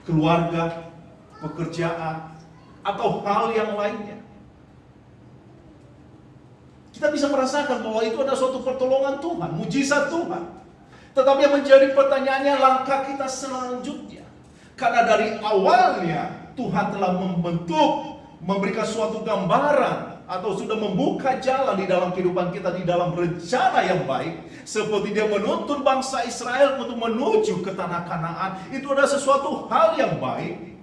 keluarga, pekerjaan, atau hal yang lainnya. Kita bisa merasakan bahwa itu adalah suatu pertolongan Tuhan, mujizat Tuhan. Tetapi yang menjadi pertanyaannya, langkah kita selanjutnya. Karena dari awalnya Tuhan telah membentuk, memberikan suatu gambaran atau sudah membuka jalan di dalam kehidupan kita, di dalam rencana yang baik, seperti Dia menuntun bangsa Israel untuk menuju ke tanah Kanaan. Itu adalah sesuatu hal yang baik.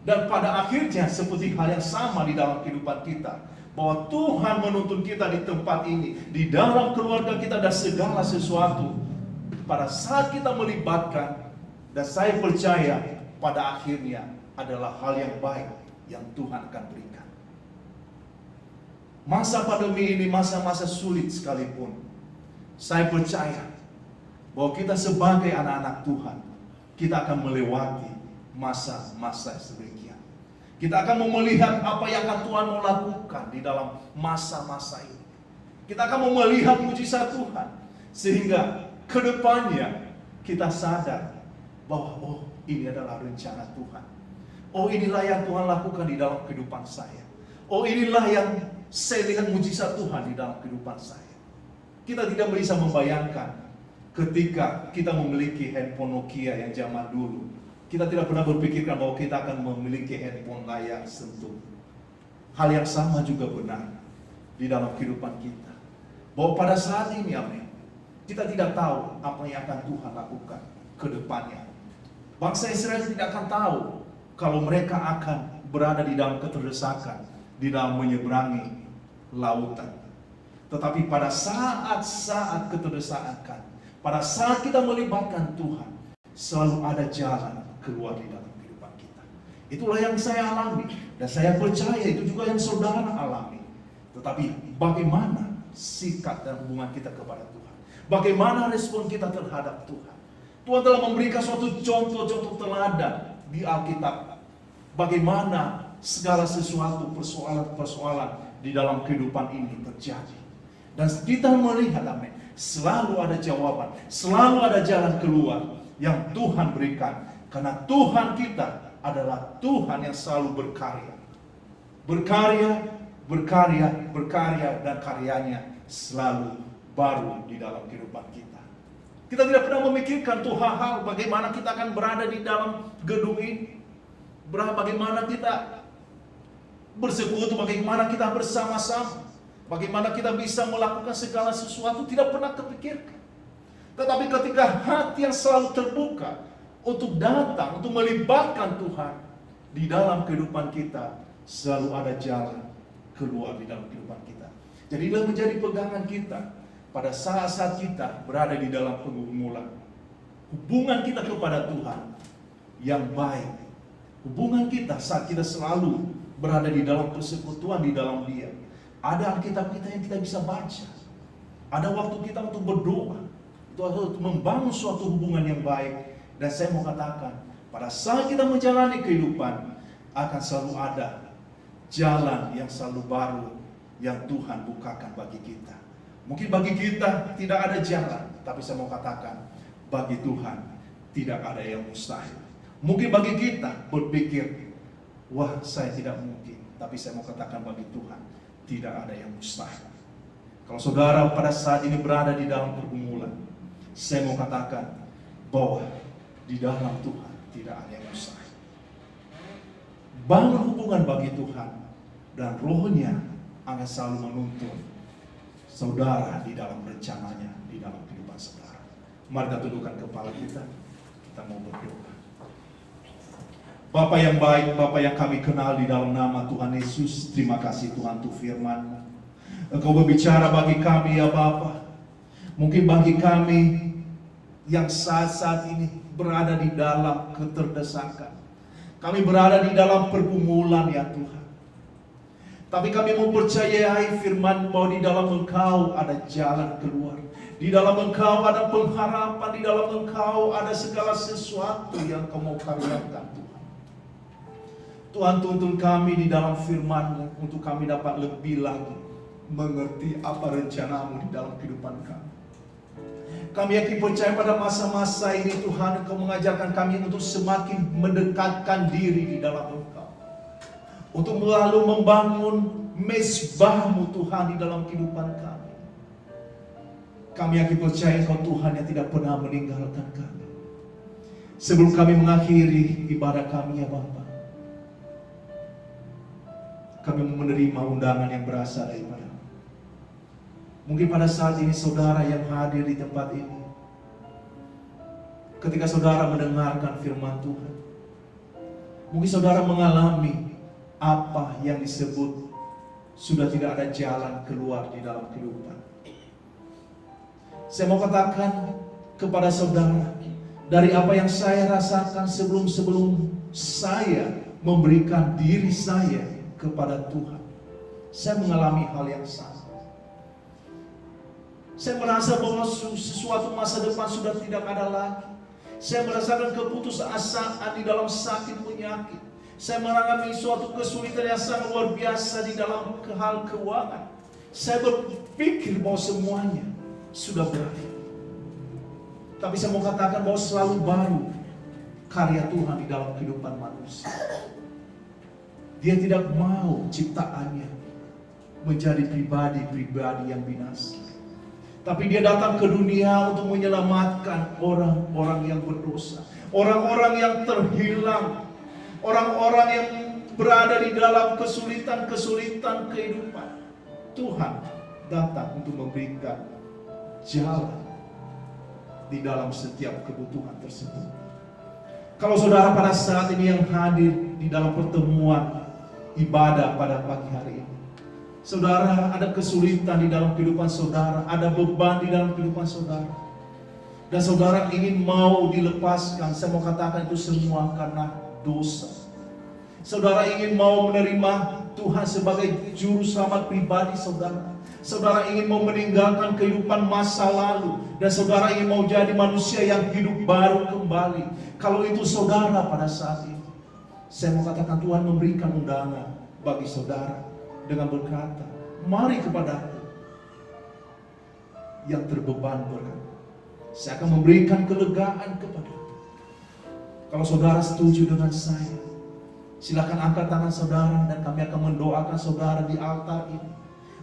Dan pada akhirnya seperti hal yang sama di dalam kehidupan kita, bahwa Tuhan menuntun kita di tempat ini, di dalam keluarga kita, dan segala sesuatu pada saat kita melibatkan. Dan saya percaya pada akhirnya adalah hal yang baik yang Tuhan akan berikan. Masa pandemi ini masa-masa sulit sekalipun, saya percaya bahwa kita sebagai anak-anak Tuhan, kita akan melewati masa-masa sedemikian. Kita akan melihat apa yang akan Tuhan mau lakukan di dalam masa-masa ini. Kita akan melihat mujizat Tuhan, sehingga kedepannya kita sadar bahwa oh, ini adalah rencana Tuhan. Oh, inilah yang Tuhan lakukan di dalam kehidupan saya. Oh, inilah yang saya lihat mujizat Tuhan di dalam kehidupan saya. Kita tidak bisa membayangkan ketika kita memiliki handphone Nokia yang zaman dulu. Kita tidak pernah berpikirkan bahwa kita akan memiliki handphone layar sentuh. Hal yang sama juga benar di dalam kehidupan kita. Bahwa pada saat ini, amin, kita tidak tahu apa yang akan Tuhan lakukan ke depannya. Bangsa Israel tidak akan tahu kalau mereka akan berada di dalam keterdesakan, di dalam menyeberangi lautan. Tetapi pada saat-saat keterdesakan, pada saat kita melibatkan Tuhan, selalu ada jalan keluar di dalam kehidupan kita. Itulah yang saya alami, dan saya percaya itu juga yang saudara alami. Tetapi bagaimana sikap dan hubungan kita kepada Tuhan? Bagaimana respon kita terhadap Tuhan? Tuhan telah memberikan suatu contoh-contoh teladan di Alkitab. Bagaimana segala sesuatu persoalan-persoalan di dalam kehidupan ini terjadi. Dan kita melihat, amin, selalu ada jawaban, selalu ada jalan keluar yang Tuhan berikan. Karena Tuhan kita adalah Tuhan yang selalu berkarya. Berkarya, dan karyanya selalu baru di dalam kehidupan kita. Kita tidak pernah memikirkan tuh hal-hal bagaimana kita akan berada di dalam gedung ini. Bagaimana kita bersekutu, bagaimana kita bersama-sama, bagaimana kita bisa melakukan segala sesuatu, tidak pernah kepikirkan. Tetapi ketika hati yang selalu terbuka untuk datang, untuk melibatkan Tuhan di dalam kehidupan kita, selalu ada jalan keluar di dalam kehidupan kita. Jadilah menjadi pegangan kita pada saat-saat kita berada di dalam pergumulan. Hubungan kita kepada Tuhan yang baik. Hubungan kita saat kita selalu berada di dalam persekutuan di dalam Dia. Ada Alkitab kita yang kita bisa baca. Ada waktu kita untuk berdoa. Itu untuk membangun suatu hubungan yang baik. Dan saya mau katakan, pada saat kita menjalani kehidupan, akan selalu ada jalan yang selalu baru yang Tuhan bukakan bagi kita. Mungkin bagi kita tidak ada jalan, tapi saya mau katakan, bagi Tuhan tidak ada yang mustahil. Mungkin bagi kita berpikir, wah saya tidak mungkin. Tapi saya mau katakan bagi Tuhan, tidak ada yang mustahil. Kalau saudara pada saat ini berada di dalam pergumulan, saya mau katakan bahwa di dalam Tuhan tidak ada yang mustahil. Bangun hubungan bagi Tuhan, dan Roh-Nya akan selalu menuntun saudara di dalam rencananya, di dalam kehidupan saudara. Mari kita tundukkan kepala kita mau berdoa. Bapa yang baik, Bapa yang kami kenal di dalam nama Tuhan Yesus, terima kasih Tuhan untuk firman-Mu. Engkau berbicara bagi kami ya Bapa. Mungkin bagi kami yang saat-saat ini berada di dalam keterdesakan. Kami berada di dalam pergumulan ya Tuhan. Tapi kami mempercayai firman bahwa di dalam Engkau ada jalan keluar. Di dalam Engkau ada pengharapan. Di dalam Engkau ada segala sesuatu yang Kau mau karyakan Tuhan. Tuhan tuntun kami di dalam firman-Mu untuk kami dapat lebih lagi mengerti apa rencana-Mu di dalam kehidupan kami. Kami yakin percaya pada masa-masa ini Tuhan Engkau mengajarkan kami untuk semakin mendekatkan diri di dalam Engkau. Untuk selalu membangun mezbah-Mu Tuhan di dalam kehidupan kami. Kami yakin percaya Engkau Tuhan yang tidak pernah meninggalkan kami. Sebelum kami mengakhiri ibadah kami ya Bapa, kami menerima undangan yang berasal daripada. Mungkin pada saat ini saudara yang hadir di tempat ini, ketika saudara mendengarkan firman Tuhan, mungkin saudara mengalami apa yang disebut sudah tidak ada jalan keluar di dalam kehidupan. Saya mau katakan kepada saudara, dari apa yang saya rasakan sebelum saya memberikan diri saya kepada Tuhan, saya mengalami hal yang sama. Saya merasa bahwa sesuatu masa depan sudah tidak ada lagi. Saya merasakan keputusasaan di dalam sakit penyakit. Saya mengalami suatu kesulitan yang sangat luar biasa di dalam hal keuangan. Saya berpikir bahwa semuanya sudah berakhir. Tapi saya mau katakan bahwa selalu baru karya Tuhan di dalam kehidupan manusia. Dia tidak mau ciptaannya menjadi pribadi-pribadi yang binasa. Tapi dia datang ke dunia untuk menyelamatkan orang-orang yang berdosa, orang-orang yang terhilang, orang-orang yang berada di dalam kesulitan-kesulitan kehidupan. Tuhan datang untuk memberikan jalan di dalam setiap kebutuhan tersebut. Kalau saudara pada saat ini yang hadir di dalam pertemuan ibadah pada pagi hari ini, saudara ada kesulitan di dalam kehidupan saudara, ada beban di dalam kehidupan saudara, dan saudara ingin mau dilepaskan, saya mau katakan itu semua karena dosa. Saudara ingin mau menerima Tuhan sebagai juru selamat pribadi saudara. Saudara ingin mau meninggalkan kehidupan masa lalu, dan saudara ingin mau jadi manusia yang hidup baru kembali. Kalau itu saudara pada saat ini, saya mau katakan Tuhan memberikan undangan bagi saudara dengan berkata, mari kepadaku yang terbeban berat, saya akan memberikan kelegaan kepadamu. Kalau saudara setuju dengan saya, silakan angkat tangan saudara dan kami akan mendoakan saudara di altar ini.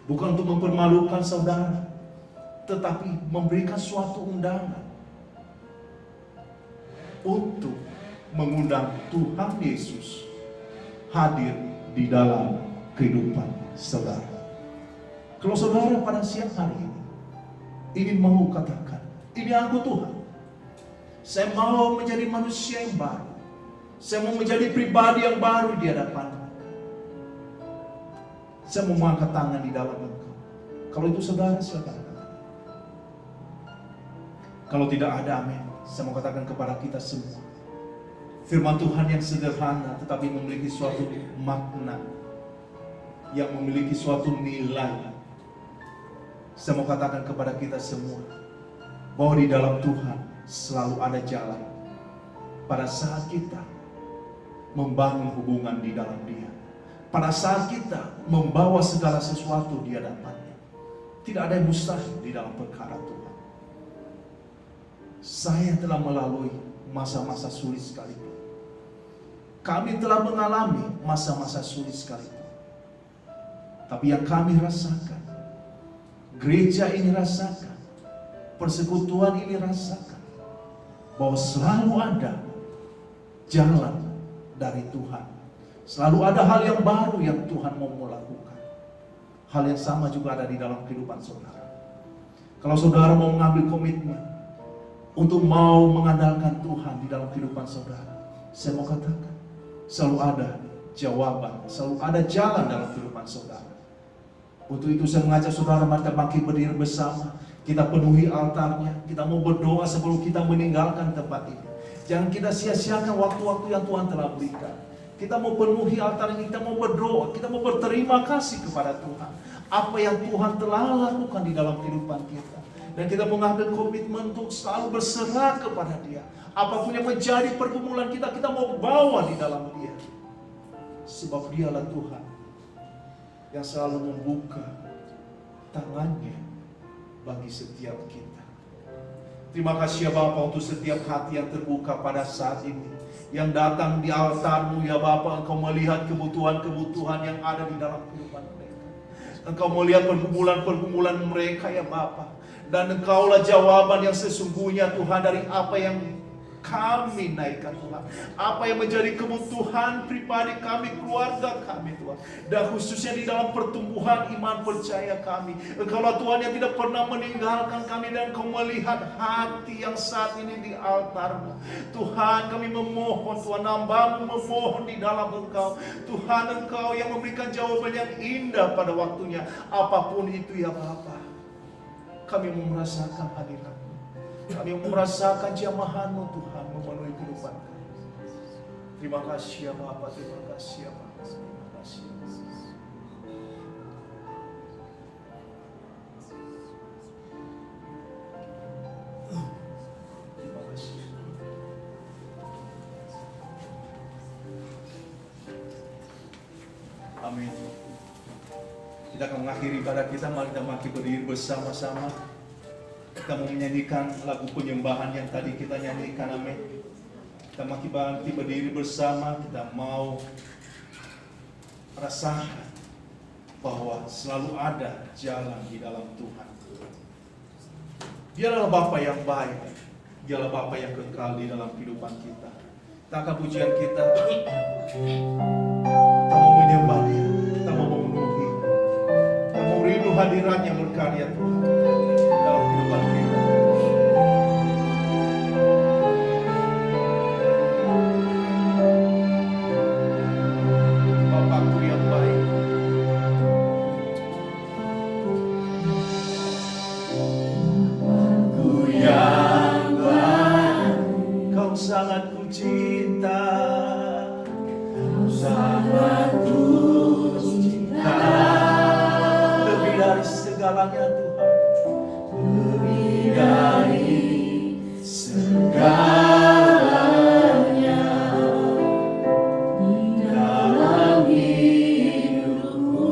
Bukan untuk mempermalukan saudara, tetapi memberikan suatu undangan untuk mengundang Tuhan Yesus hadir di dalam kehidupan saudara. Kalau saudara pada siang hari ini ingin mau katakan, ini aku Tuhan, saya mau menjadi manusia yang baru, saya mau menjadi pribadi yang baru di hadapan-Mu, saya mau mengangkat tangan di dalam Engkau. Kalau itu saudara, silakan. Kalau tidak ada, amin. Saya mau katakan kepada kita semua, firman Tuhan yang sederhana tetapi memiliki suatu makna, yang memiliki suatu nilai. Saya mau katakan kepada kita semua bahwa di dalam Tuhan selalu ada jalan pada saat kita membangun hubungan di dalam Dia, pada saat kita membawa segala sesuatu di hadapannya. Tidak ada yang mustahil di dalam perkara Tuhan. Saya telah melalui masa-masa sulit sekalipun. Kami telah mengalami masa-masa sulit sekalipun. Tapi yang kami rasakan, gereja ini rasakan, persekutuan ini rasakan, bahwa selalu ada jalan dari Tuhan. Selalu ada hal yang baru yang Tuhan mau melakukan. Hal yang sama juga ada di dalam kehidupan saudara. Kalau saudara mau mengambil komitmen untuk mau mengandalkan Tuhan di dalam kehidupan saudara, saya mau katakan, selalu ada jawaban, selalu ada jalan dalam kehidupan saudara. Untuk itu saya mengajak saudara, mari kita bangkit berdiri bersama. Kita penuhi altarnya, kita mau berdoa sebelum kita meninggalkan tempat ini. Jangan kita sia-siakan waktu-waktu yang Tuhan telah berikan. Kita mau penuhi altar ini, kita mau berdoa, kita mau berterima kasih kepada Tuhan. Apa yang Tuhan telah lakukan di dalam kehidupan kita. Dan kita mengambil komitmen untuk selalu berserah kepada Dia. Apapun yang menjadi pergumulan kita, kita mau bawa di dalam Dia. Sebab Dialah Tuhan yang selalu membuka tangannya bagi setiap kita. Terima kasih ya Bapa untuk setiap hati yang terbuka pada saat ini, yang datang di altar-Mu ya Bapa. Engkau melihat kebutuhan-kebutuhan yang ada di dalam kehidupan mereka. Engkau melihat pergumulan-pergumulan mereka ya Bapa. Dan Engkaulah jawaban yang sesungguhnya Tuhan dari apa yang kami naikkan Tuhan. Apa yang menjadi kebutuhan pribadi kami, keluarga kami Tuhan. Dan khususnya di dalam pertumbuhan iman percaya kami. Engkaulah Tuhan yang tidak pernah meninggalkan kami. Dan Engkau melihat hati yang saat ini di altar-Mu. Tuhan, kami memohon Tuhan, hamba-Mu memohon di dalam Engkau. Tuhan, Engkau yang memberikan jawaban yang indah pada waktunya. Apapun itu ya Bapa, kami mau merasakan hadirat-Mu. Kami mau merasakan jamahan-Mu Tuhan memenuhi kehidupan kami. Terima kasih ya Bapa, terima kasih ya Bapa, terima kasih. Terima kasih. Amin. Kita akan mengakhiri ibadah kita, mari kita bangkit berdiri bersama-sama. Kita mau menyanyikan lagu penyembahan yang tadi kita nyanyikan, amin. Kita bangkit berdiri bersama, kita mau rasakan bahwa selalu ada jalan di dalam Tuhan. Dialah Bapa yang baik, Dialah Bapa yang kekal di dalam kehidupan kita. Kita akan pujian kita mau menyembah Dia, kita mau memenuhi, kita mau rindu hadirat yang berkarya Tuhan dalam kehidupan kita. Bapakku yang baik, Bapakku yang baik, Kau sangat ku cinta, Kau sangat ku cinta, lebih dari segalanya Tuhan, lebih dari segalanya di dalam hidupku.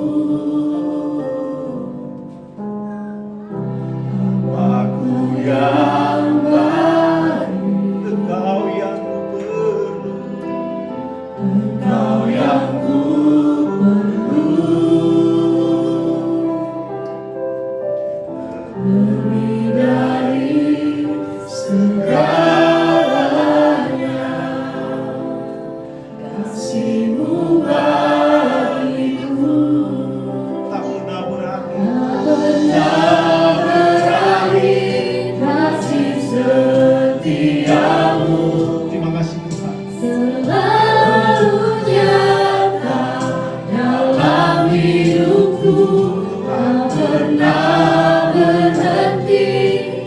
Engkau yang ku perlu, lebih dari segalanya. Kasih-Mu bagiku Tak pernah berakhir. pernah berakhir, kasih setiamu Terima kasih Tuhan. selalu nyata dalam hidupku. Tak pernah berhenti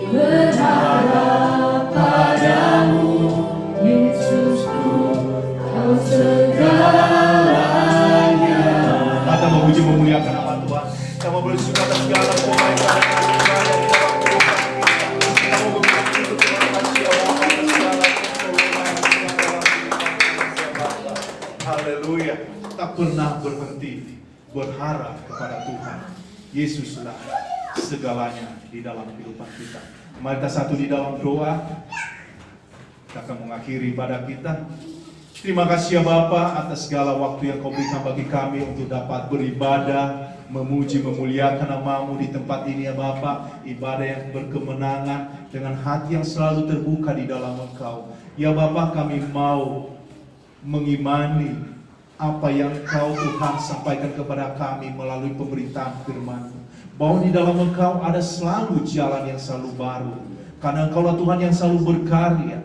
berharap padamu, Yesusku, Kau segalanya. Kita memuji memuliakan nama Tuhan. Kita mau bersyukur atas segala kebaikan dan anugerah yang telah Tuhan kita. Kita mau mengucap syukur terima kasih Allah atas segala pertolongan yang dalam kehidupan kita. Haleluya. Tak pernah berhenti berharap kepada Tuhan. Yesuslah segalanya di dalam kehidupan kita. Mari kita satu di dalam doa. Kita akan mengakhiri ibadah kita. Terima kasih ya Bapa atas segala waktu yang Kau berikan bagi kami untuk dapat beribadah, memuji, memuliakan nama-Mu di tempat ini ya Bapa. Ibadah yang berkemenangan dengan hati yang selalu terbuka di dalam Engkau. Ya Bapa, kami mau mengimani apa yang Kau Tuhan sampaikan kepada kami melalui pemberitaan firman-Mu. Bahwa di dalam Engkau ada selalu jalan yang selalu baru. Karena Engkaulah Tuhan yang selalu berkarya.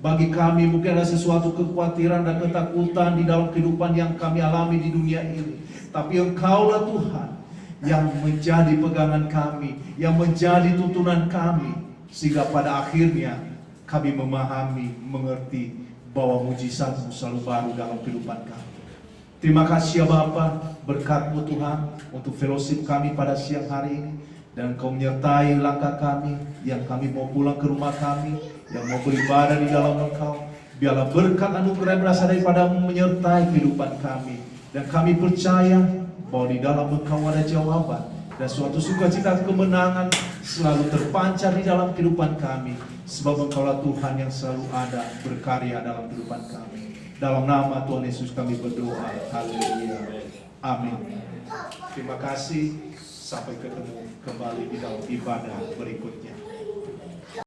Bagi kami mungkin ada sesuatu kekhawatiran dan ketakutan di dalam kehidupan yang kami alami di dunia ini. Tapi Engkaulah Tuhan yang menjadi pegangan kami, yang menjadi tuntunan kami. Sehingga pada akhirnya kami memahami, mengerti bahwa mujizat-Mu selalu baru dalam kehidupan kami. Terima kasih ya Bapa, berkat-Mu Tuhan untuk fellowship kami pada siang hari ini. Dan Kau menyertai langkah kami yang kami mau pulang ke rumah kami, yang mau beribadah di dalam Engkau. Biarlah berkat anugerah yang berasal daripada-Mu menyertai kehidupan kami. Dan kami percaya bahwa di dalam Engkau ada jawaban. Dan suatu sukacita kemenangan selalu terpancar di dalam kehidupan kami. Sebab Engkaulah Tuhan yang selalu ada berkarya dalam kehidupan kami. Dalam nama Tuhan Yesus kami berdoa. Haleluya. Amin. Terima kasih. Sampai ketemu kembali di dalam ibadah berikutnya.